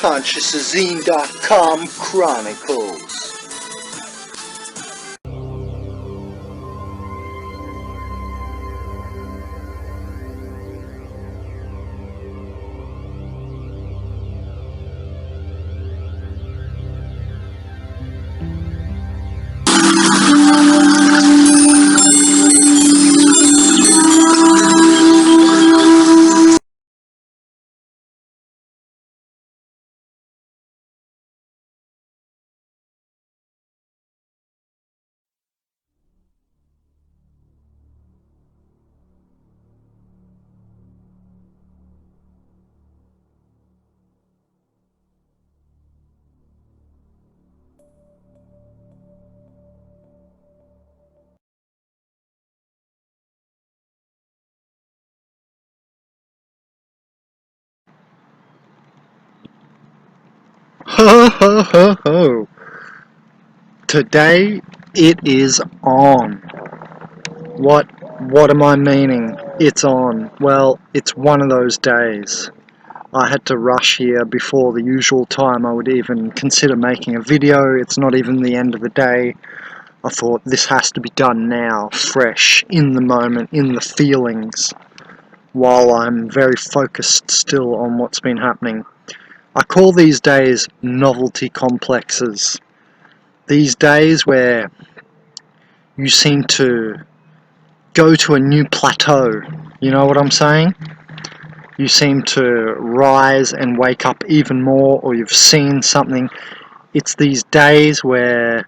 consciousazine.com Chronicles. Ho ho ho ho! Today it is on. What am I meaning? It's on. Well, it's one of those days. I had to rush here before the usual time I would even consider making a video. It's not even the end of the day. I thought this has to be done now, fresh, in the moment, in the feelings, while I'm very focused still on what's been happening. I call these days novelty complexes. These days where you seem to go to a new plateau, you know what I'm saying? You seem to rise and wake up even more, or you've seen something. It's these days where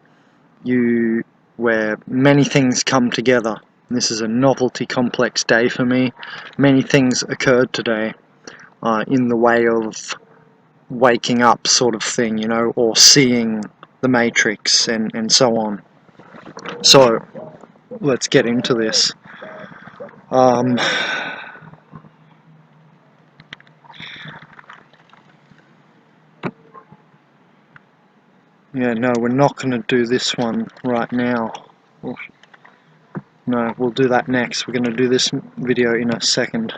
many things come together. This is a novelty complex day for me. Many things occurred today in the way of waking up sort of thing, you know, or seeing the Matrix and so on. So let's get into this. Yeah, no, we're not going to do this one right now. No, we'll do that next. We're going to do this video in a second.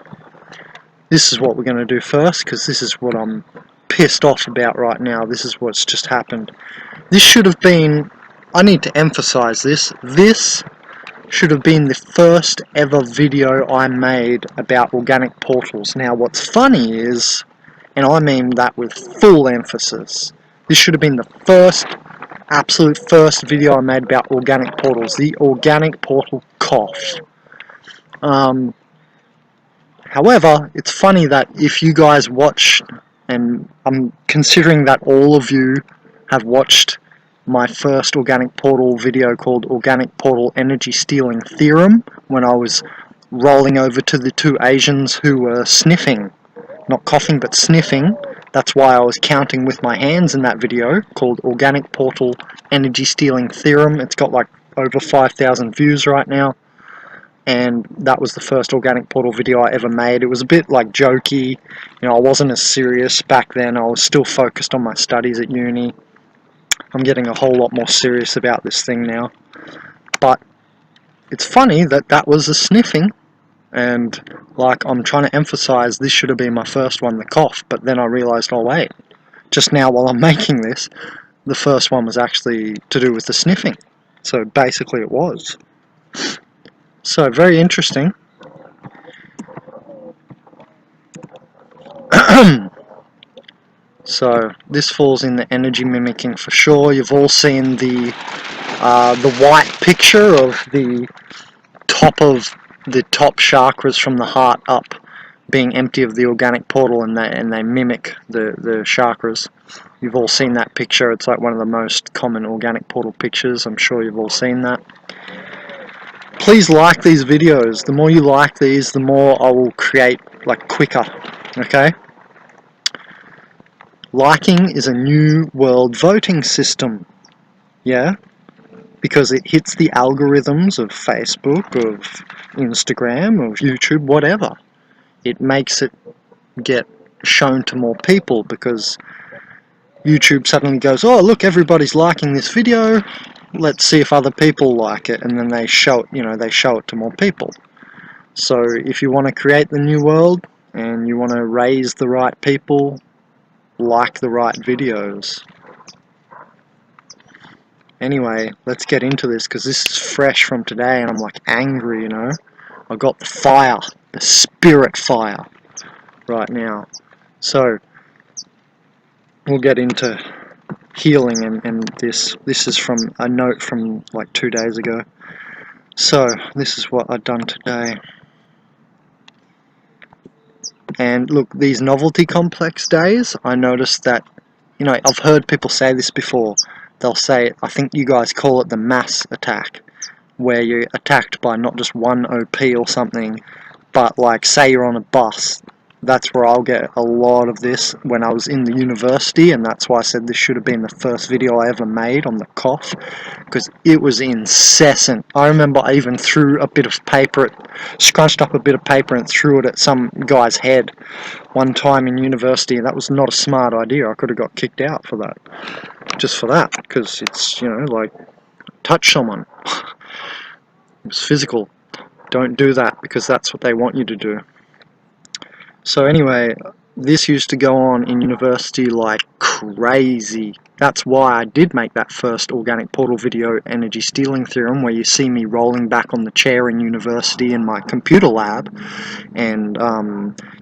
This is what we're going to do first, because this is what I'm pissed off about right now. This is what's just happened. This should have been, I need to emphasize this, this should have been the first ever video I made about organic portals. Now what's funny is, and I mean that with full emphasis, this should have been the first, absolute first video I made about organic portals, the organic portal cough. However, it's funny that if you guys watch, and I'm considering that all of you have watched my first organic portal video called Organic Portal Energy Stealing Theorem, when I was rolling over to the two Asians who were sniffing, not coughing but sniffing. That's why I was counting with my hands in that video, called Organic Portal Energy Stealing Theorem. It's got like over 5,000 views right now. And that was the first organic portal video I ever made. It was a bit like jokey, you know, I wasn't as serious back then. I was still focused on my studies at uni. I'm getting a whole lot more serious about this thing now. But it's funny that that was a sniffing, and like I'm trying to emphasize this should have been my first one, the cough, but then I realized, oh wait, just now while I'm making this, the first one was actually to do with the sniffing. So basically it was. So, very interesting. So, this falls in the energy mimicking for sure. You've all seen the white picture of the top chakras from the heart up being empty of the organic portal, and they mimic the chakras. You've all seen that picture. It's like one of the most common organic portal pictures. I'm sure you've all seen that. Please like these videos. The more you like these, the more I will create like quicker, okay? Liking is a new world voting system, yeah? Because it hits the algorithms of Facebook, of Instagram, of YouTube, whatever. It makes it get shown to more people because YouTube suddenly goes, oh look, everybody's liking this video, let's see if other people like it, and then they show it, you know, they show it to more people. So if you want to create the new world and you want to raise the right people, like the right videos. Anyway, let's get into this, because this is fresh from today and I'm like angry, you know. I got the fire, the spirit fire right now. So we'll get into healing, and this is from a note from like 2 days ago. So this is what I've done today. And look, these novelty complex days, I noticed that, you know, I've heard people say this before. They'll say, I think you guys call it the mass attack, where you're attacked by not just one OP or something, but like say you're on a bus. That's where I'll get a lot of this when I was in the university, and that's why I said this should have been the first video I ever made on the cough, because it was incessant. I remember I even threw a bit of paper, scrunched up a bit of paper and threw it at some guy's head one time in university, and that was not a smart idea. I could have got kicked out for that, just for that, because it's, you know, like, touch someone. It was physical. Don't do that, because that's what they want you to do. So anyway, this used to go on in university like crazy. That's why I did make that first organic portal video, energy stealing theorem, where you see me rolling back on the chair in university in my computer lab and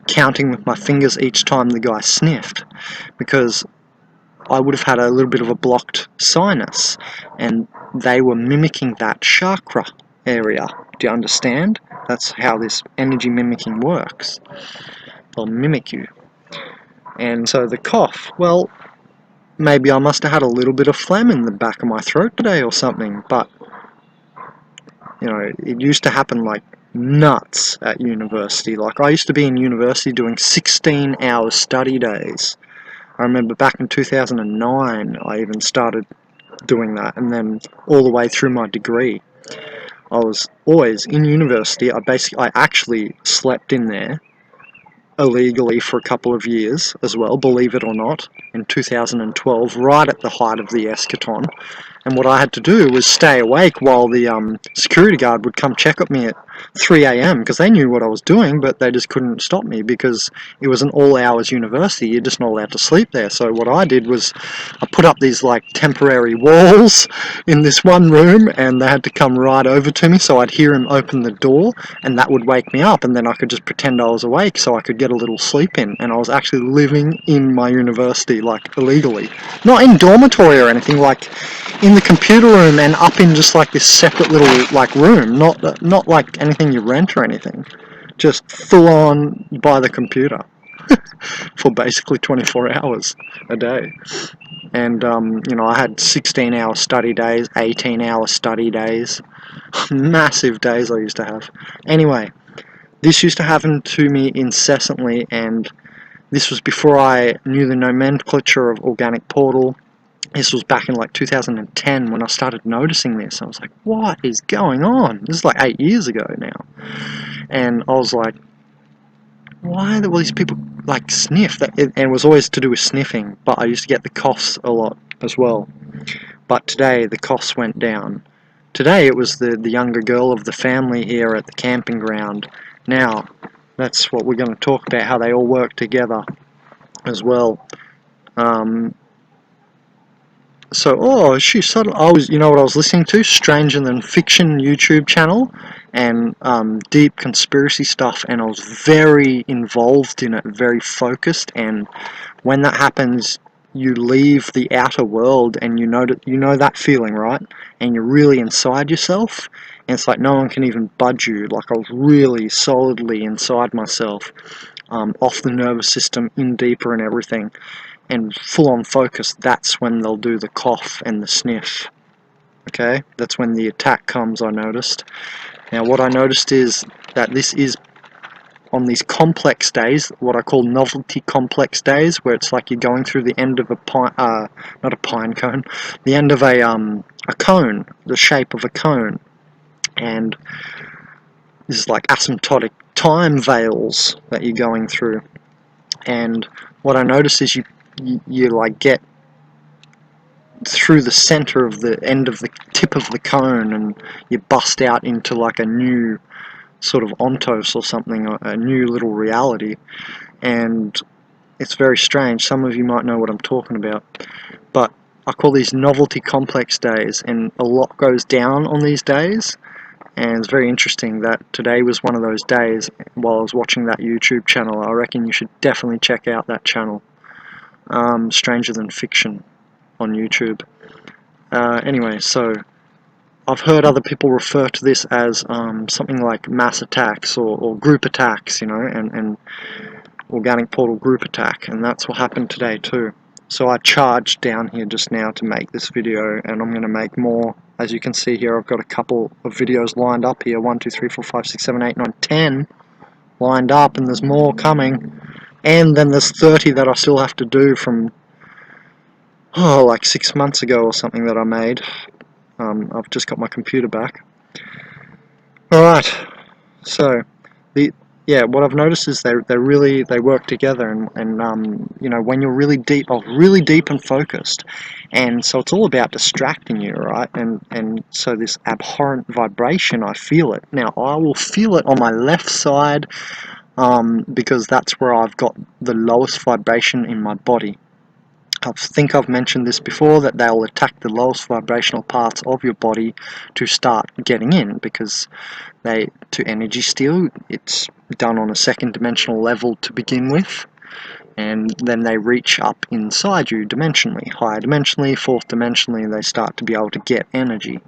counting with my fingers each time the guy sniffed, because I would have had a little bit of a blocked sinus, and they were mimicking that chakra area. Do you understand? That's how this energy mimicking works. They'll mimic you. And so the cough, well, maybe I must have had a little bit of phlegm in the back of my throat today or something, but, you know, it used to happen like nuts at university. Like, I used to be in university doing 16-hour study days. I remember back in 2009 I even started doing that, and then all the way through my degree I was always in university. I actually slept in there illegally for a couple of years as well, believe it or not, in 2012, right at the height of the eschaton. And what I had to do was stay awake while the security guard would come check up me at 3 AM, because they knew what I was doing, but they just couldn't stop me because it was an all-hours university. You're just not allowed to sleep there. So what I did was I put up these like temporary walls in this one room, and they had to come right over to me, so I'd hear him open the door, and that would wake me up, and then I could just pretend I was awake so I could get a little sleep in. And I was actually living in my university, like, illegally. Not in dormitory or anything, like in the computer room, and up in just like this separate little like room, not like anything you rent or anything, just full on by the computer for basically 24 hours a day. And you know, I had 16-hour study days, 18-hour study days, massive days I used to have. Anyway, this used to happen to me incessantly, and this was before I knew the nomenclature of organic portal. This was back in like 2010 when I started noticing this. I was like, what is going on? This is like 8 years ago now. And I was like, why do all these people like sniff? And it was always to do with sniffing, but I used to get the coughs a lot as well. But today the coughs went down. Today it was the younger girl of the family here at the camping ground. Now, that's what we're going to talk about, how they all work together as well. So, oh, she subtle. You know what I was listening to? Stranger Than Fiction YouTube channel, and deep conspiracy stuff, and I was very involved in it, very focused. And when that happens, you leave the outer world, and you know that feeling, right? And you're really inside yourself, and it's like no one can even budge you. Like, I was really solidly inside myself, off the nervous system, in deeper and everything. And full-on focus, that's when they'll do the cough and the sniff. Okay, that's when the attack comes, I noticed. Now what I noticed is that this is on these complex days, what I call novelty complex days, where it's like you're going through the end of a pine, not a pine cone, the end of a cone, the shape of a cone. And this is like asymptotic time veils that you're going through. And what I noticed is you like get through the center of the end of the tip of the cone, and you bust out into like a new sort of ontos or something, a new little reality. And it's very strange. Some of you might know what I'm talking about. But I call these novelty complex days, and a lot goes down on these days. And it's very interesting that today was one of those days. While I was watching that YouTube channel, I reckon you should definitely check out that channel, Stranger Than Fiction on YouTube. Anyway, so I've heard other people refer to this as something like mass attacks or group attacks, you know, and organic portal group attack, and that's what happened today too. So I charged down here just now to make this video, and I'm going to make more. As you can see here, I've got a couple of videos lined up here, 1, 2, 3, 4, 5, 6, 7, 8, 9, 10 lined up, and there's more coming. And then there's 30 that I still have to do from, like 6 months ago or something that I made. I've just got my computer back. Alright, so what I've noticed is they work together, and you know, when you're really deep and focused, and so it's all about distracting you, right? And so this abhorrent vibration, I feel it. Now I will feel it on my left side, because that's where I've got the lowest vibration in my body. I think I've mentioned this before, that they'll attack the lowest vibrational parts of your body to start getting in, because to energy steal, it's done on a second dimensional level to begin with, and then they reach up inside you dimensionally, higher dimensionally, fourth dimensionally, they start to be able to get energy.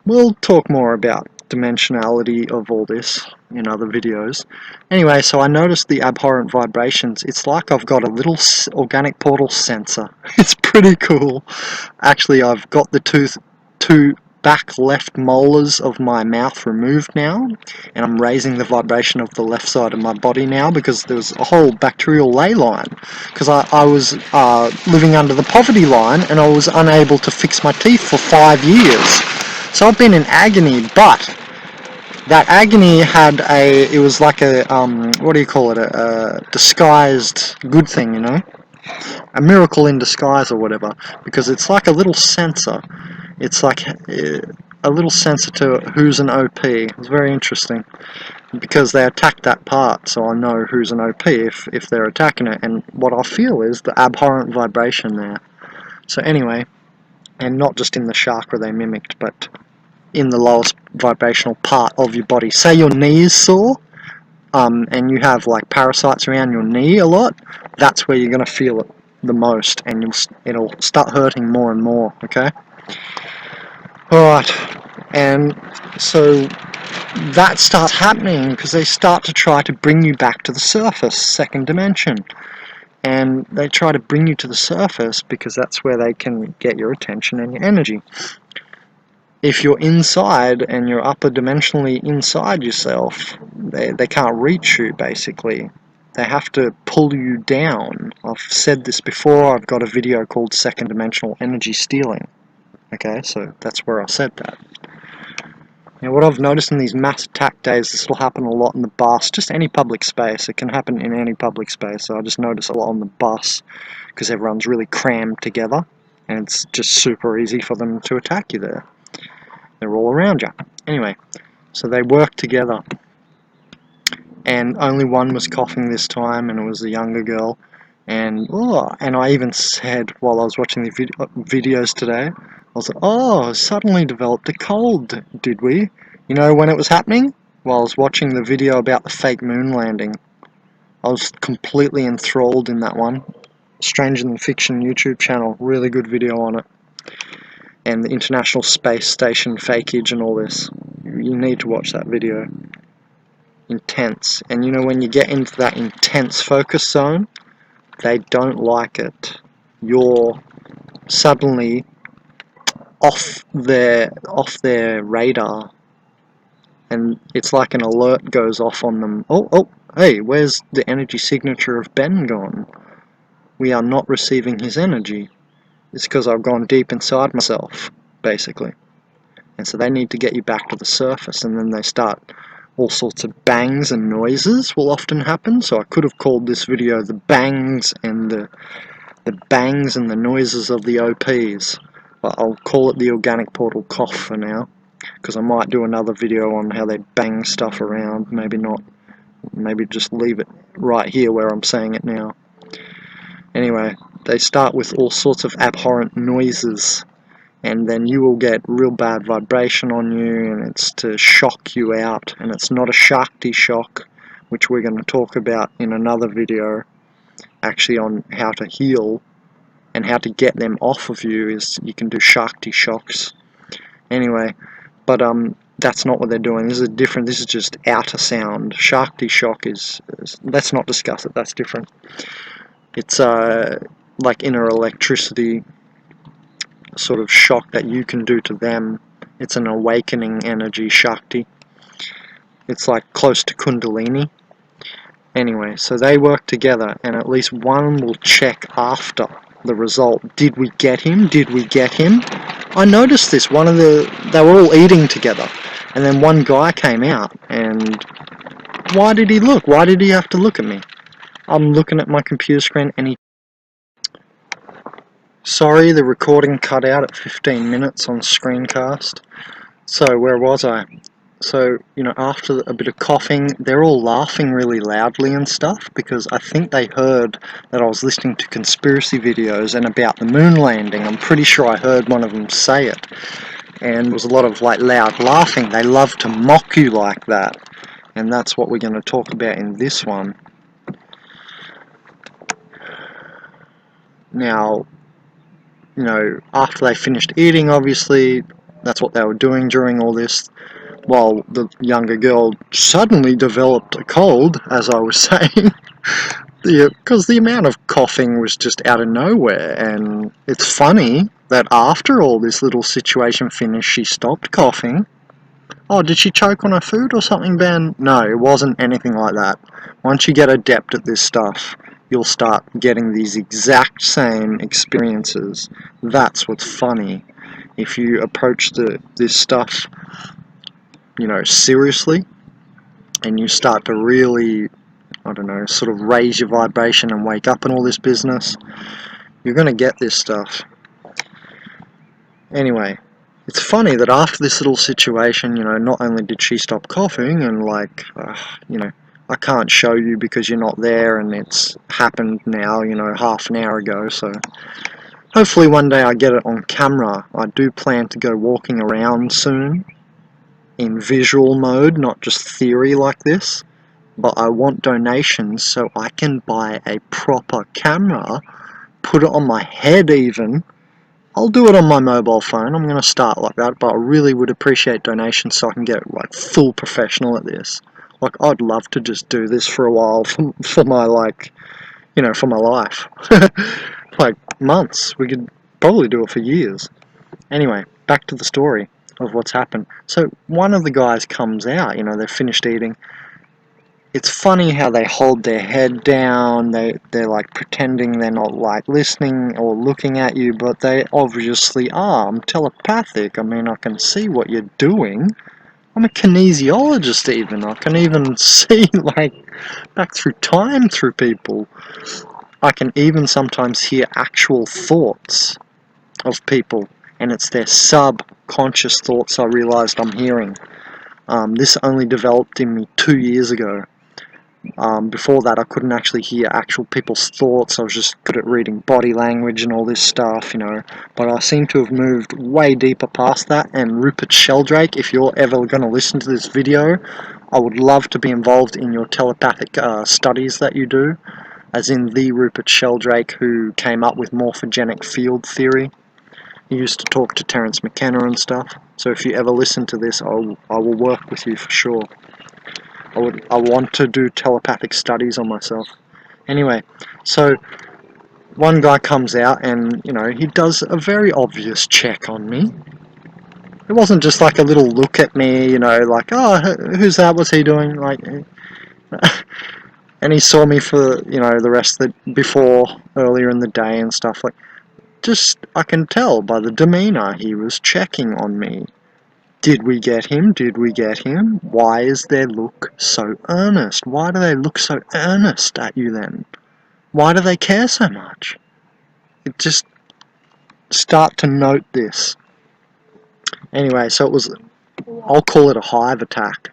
We'll talk more about dimensionality of all this in other videos. Anyway, so I noticed the abhorrent vibrations. It's like I've got a little organic portal sensor. It's pretty cool. Actually, I've got the two back left molars of my mouth removed now, and I'm raising the vibration of the left side of my body now, because there's a whole bacterial ley line, because I was living under the poverty line, and I was unable to fix my teeth for 5 years. So I've been in agony, but that agony had it was like a, what do you call it, a disguised good thing, you know? A miracle in disguise or whatever, because it's like a little sensor. It's like a little sensor to who's an OP. It's very interesting, because they attack that part, so I know who's an OP if they're attacking it, and what I feel is the abhorrent vibration there. So anyway, and not just in the chakra they mimicked, but in the lowest vibrational part of your body. Say your knee is sore, and you have like parasites around your knee a lot, that's where you're going to feel it the most, and it'll start hurting more and more, okay? Alright, and so that starts happening because they start to try to bring you back to the surface, second dimension. And they try to bring you to the surface because that's where they can get your attention and your energy. If you're inside and you're upper dimensionally inside yourself, they can't reach you, basically. They have to pull you down. I've said this before, I've got a video called Second Dimensional Energy Stealing. Okay, so that's where I said that. Now, what I've noticed in these mass attack days, this will happen a lot in the bus, just any public space. It can happen in any public space, so I just notice a lot on the bus because everyone's really crammed together, and it's just super easy for them to attack you there. They're all around you. Anyway, so they work together, and only one was coughing this time, and it was a younger girl. And I even said while I was watching the videos today, I was like, oh, suddenly developed a cold, did we? You know when it was happening? While I was watching the video about the fake moon landing. I was completely enthralled in that one. Stranger Than Fiction YouTube channel, really good video on it. And the International Space Station fakeage and all this. You need to watch that video. Intense. And you know when you get into that intense focus zone, they don't like it. You're suddenly off their radar, and it's like an alert goes off on them. Oh, hey, where's the energy signature of Ben gone? We are not receiving his energy. It's because I've gone deep inside myself, basically. And so they need to get you back to the surface, and then they start all sorts of bangs and noises will often happen. So I could have called this video the bangs and the noises of the OPs. But I'll call it the organic portal cough for now, because I might do another video on how they bang stuff around. Maybe not. Maybe just leave it right here where I'm saying it now. Anyway, they start with all sorts of abhorrent noises, and then you will get real bad vibration on you, and it's to shock you out, and it's not a Shakti shock, which we're going to talk about in another video, actually, on how to heal and how to get them off of you. Is you can do Shakti shocks. Anyway, but that's not what they're doing. This is different. This is just outer sound. Shakti shock is let's not discuss it. That's different. It's like inner electricity sort of shock that you can do to them. It's an awakening energy, Shakti. It's like close to Kundalini. Anyway, so they work together, and at least one will check after the result. Did we get him? Did we get him? I noticed this. They were all eating together, and then one guy came out, and why did he look? Why did he have to look at me? I'm looking at my computer screen, and he... Sorry, the recording cut out at 15 minutes on screencast. So, where was I? So, after a bit of coughing, they're all laughing really loudly and stuff, because I think they heard that I was listening to conspiracy videos and about the moon landing. I'm pretty sure I heard one of them say it. And there was a lot of loud laughing. They love to mock you like that. And that's what we're going to talk about in this one. Now, after they finished eating, obviously, that's what they were doing during all this, while the younger girl suddenly developed a cold, as I was saying, because the amount of coughing was just out of nowhere. And it's funny that after all this little situation finished, she stopped coughing. Oh, did she choke on her food or something, Ben? No, it wasn't anything like that. Once you get adept at this stuff, you'll start getting these exact same experiences. That's what's funny. If you approach this stuff, seriously, and you start to really, I don't know, sort of raise your vibration and wake up and all this business, you're going to get this stuff. Anyway, it's funny that after this little situation, not only did she stop coughing and I can't show you because you're not there, and it's happened now, half an hour ago, so hopefully one day I get it on camera. I do plan to go walking around soon in visual mode, not just theory like this, but I want donations so I can buy a proper camera, put it on my head even. I'll do it on my mobile phone. I'm going to start like that, but I really would appreciate donations so I can get full professional at this. I'd love to just do this for a while for my for my life. Months. We could probably do it for years. Anyway, back to the story of what's happened. So one of the guys comes out, they've finished eating. It's funny how they hold their head down, they're pretending they're not listening or looking at you, but they obviously are. I'm telepathic. I mean, I can see what you're doing. I'm a kinesiologist even. I can even see back through time through people. I can even sometimes hear actual thoughts of people, and it's their subconscious thoughts I realized I'm hearing. This only developed in me 2 years ago. Before that, I couldn't actually hear actual people's thoughts. I was just good at reading body language and all this stuff, But I seem to have moved way deeper past that. And Rupert Sheldrake, if you're ever going to listen to this video, I would love to be involved in your telepathic studies that you do, as in the Rupert Sheldrake who came up with morphogenic field theory. He used to talk to Terence McKenna and stuff. So if you ever listen to this, I will work with you for sure. I want to do telepathic studies on myself. Anyway, so one guy comes out and, he does a very obvious check on me. It wasn't just a little look at me, oh, who's that, what's he doing, and he saw me for, the rest of the, before, earlier in the day and stuff, I can tell by the demeanor he was checking on me. Did we get him? Did we get him? Why is their look so earnest? Why do they look so earnest at you then? Why do they care so much? Just start to note this. Anyway, so I'll call it a hive attack.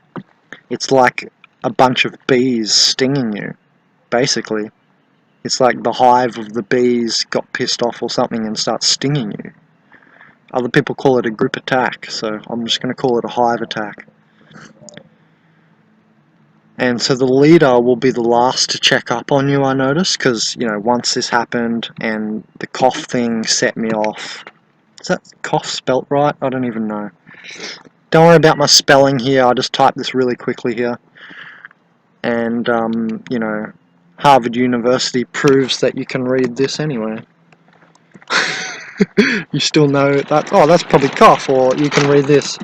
It's like a bunch of bees stinging you, basically. It's like the hive of the bees got pissed off or something and starts stinging you. Other people call it a group attack, so I'm just going to call it a hive attack. And so the leader will be the last to check up on you, I noticed, because, you know, once this happened and the cough thing set me off. Is that cough spelt right? I don't even know. Don't worry about my spelling here, I just typed this really quickly here. And, you know, Harvard University proves that you can read this anyway. You still know that, oh, that's probably cough, or you can read this.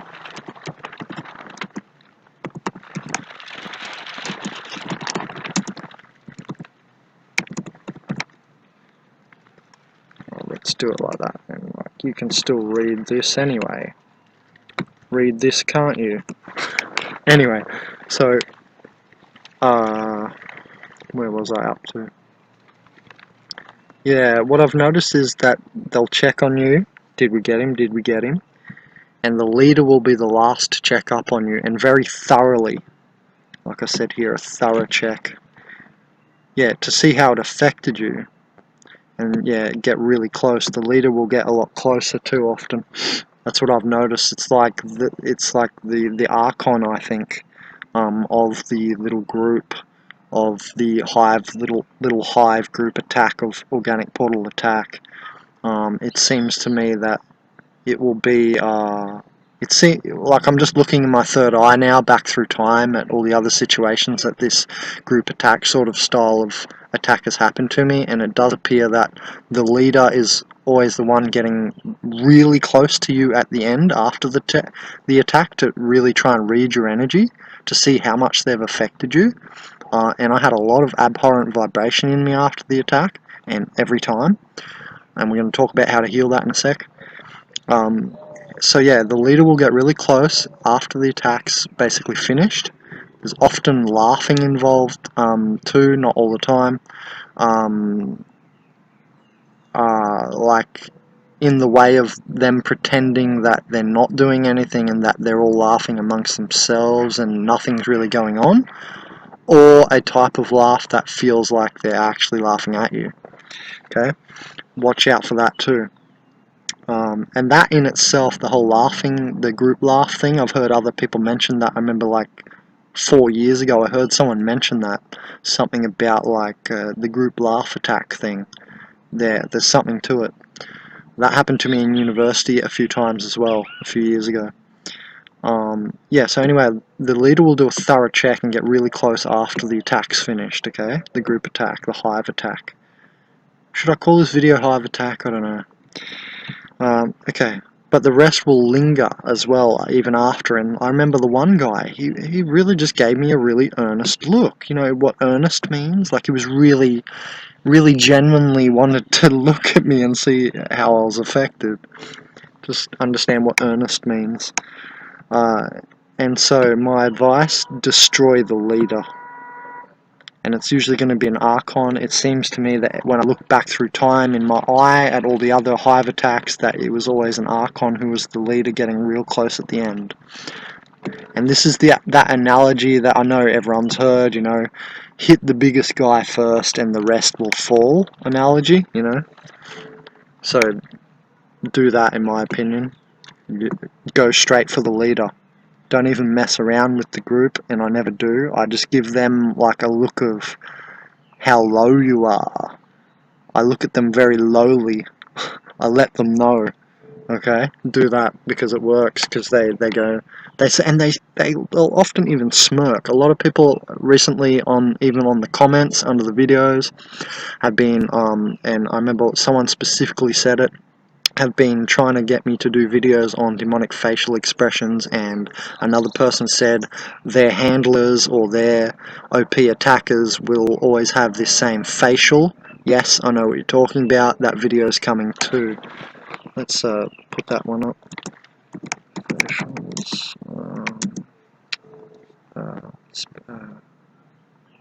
Let's do it like that, and like you can still read this anyway. Read this, can't you? Anyway, so where was I up to? Yeah, what I've noticed is that they'll check on you. Did we get him? Did we get him? And the leader will be the last to check up on you, and very thoroughly. Like I said here, a thorough check. Yeah, to see how it affected you. And yeah, get really close. The leader will get a lot closer too often. That's what I've noticed. It's like the archon, I think, of the little group of the hive, little hive group attack of organic portal attack. It seems to me that it will be. Like I'm just looking in my third eye now, back through time at all the other situations that this group attack sort of style of attack has happened to me, and it does appear that the leader is always the one getting really close to you at the end after the attack to really try and read your energy to see how much they've affected you. And I had a lot of abhorrent vibration in me after the attack, and every time. And we're going to talk about how to heal that in a sec. So yeah, the leader will get really close after the attack's basically finished. There's often laughing involved too, not all the time. Like in the way of them pretending that they're not doing anything and that they're all laughing amongst themselves and nothing's really going on. Or a type of laugh that feels like they're actually laughing at you. Okay? Watch out for that too. And that in itself, the whole laughing, the group laugh thing, I've heard other people mention that. I remember like 4 years ago I heard someone mention that. Something about like the group laugh attack thing. There's something to it. That happened to me in university a few times as well, a few years ago. Yeah, so anyway, the leader will do a thorough check and get really close after the attack's finished, okay? The group attack, the hive attack. Should I call this video hive attack? I don't know. Okay, but the rest will linger as well, even after. And I remember the one guy, he really just gave me a really earnest look. You know what earnest means? Like he was really genuinely wanted to look at me and see how I was affected. Just understand what earnest means. And so my advice, destroy the leader. And it's usually going to be an archon. It seems to me that when I look back through time in my eye at all the other hive attacks, that it was always an archon who was the leader getting real close at the end. And this is that analogy that I know everyone's heard, you know, hit the biggest guy first and the rest will fall analogy, you know. So do that, in my opinion. Go straight for the leader. Don't even mess around with the group, and I never do. I just give them like a look of how low you are. I look at them very lowly. I let them know. Okay, do that because it works. Because they say, and they'll often even smirk. A lot of people recently even on the comments under the videos have been and I remember someone specifically said it, have been trying to get me to do videos on demonic facial expressions, and another person said their handlers or their OP attackers will always have this same facial. Yes, I know what you're talking about. That video is coming too. Let's put that one up. Facials.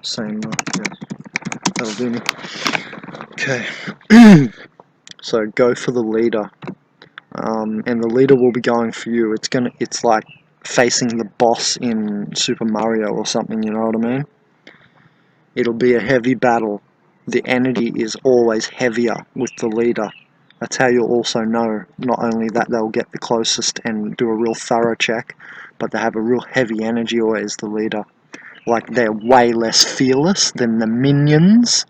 Same. Yeah, that'll do me. Okay. So go for the leader. And the leader will be going for you. It's like facing the boss in Super Mario or something, you know what I mean? It'll be a heavy battle. the energy is always heavier with the leader. That's how you'll also know, not only that they'll get the closest and do a real thorough check, but they have a real heavy energy always, the leader. Like, they're way less fearless than the minions.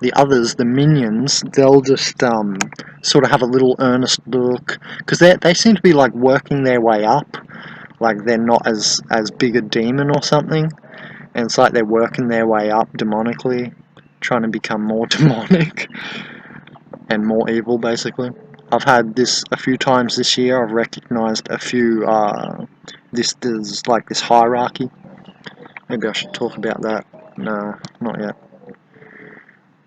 The others, the minions, they'll just sort of have a little earnest look, because they seem to be like working their way up, like they're not as big a demon or something, and it's like they're working their way up demonically, trying to become more demonic and more evil, basically. I've had this a few times this year. I've recognized a few, there's like this hierarchy. Maybe I should talk about that. No, not yet.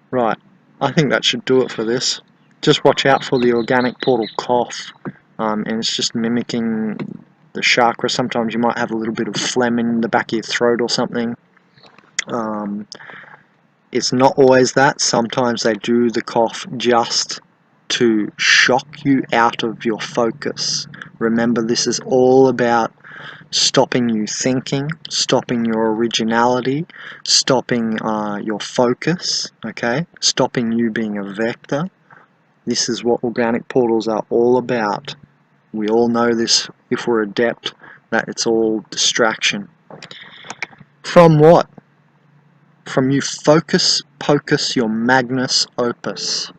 Right, I think that should do it for this. Just watch out for the organic portal cough, and it's just mimicking the chakra. Sometimes you might have a little bit of phlegm in the back of your throat or something. It's not always that. Sometimes they do the cough just to shock you out of your focus. Remember, this is all about stopping you thinking, stopping your originality, stopping your focus, okay? Stopping you being a vector. This is what organic portals are all about. We all know this, if we're adept, that it's all distraction. From what? From you focus, pocus your magnus opus.